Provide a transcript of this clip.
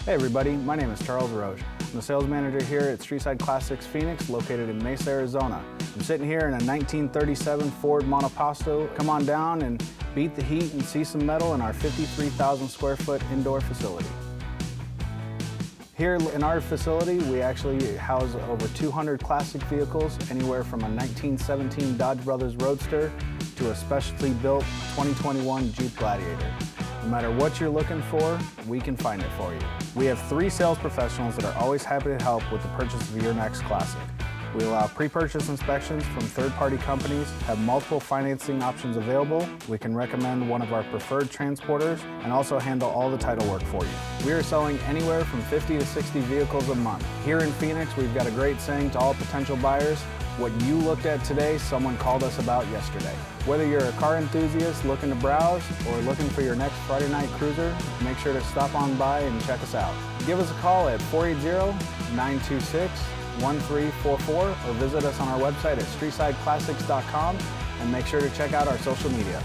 Hey everybody, my name is Charles Roche. I'm the sales manager here at Streetside Classics Phoenix, located in Mesa, Arizona. I'm sitting here in a 1937 Ford Monoposto. Come on down and beat the heat and see some metal in our 53,000 square foot indoor facility. Here in our facility, we actually house over 200 classic vehicles, anywhere from a 1917 Dodge Brothers Roadster to a specialty built 2021 Jeep Gladiator. No matter what you're looking for, we can find it for you. We have 3 sales professionals that are always happy to help with the purchase of your next classic. We allow pre-purchase inspections from third-party companies, have multiple financing options available. We can recommend one of our preferred transporters and also handle all the title work for you. We are selling anywhere from 50 to 60 vehicles a month. Here in Phoenix, we've got a great saying to all potential buyers: what you looked at today, someone called us about yesterday. Whether you're a car enthusiast looking to browse or looking for your next Friday night cruiser, make sure to stop on by and check us out. Give us a call at 480-926-1344 or visit us on our website at streetsideclassics.com, and make sure to check out our social media.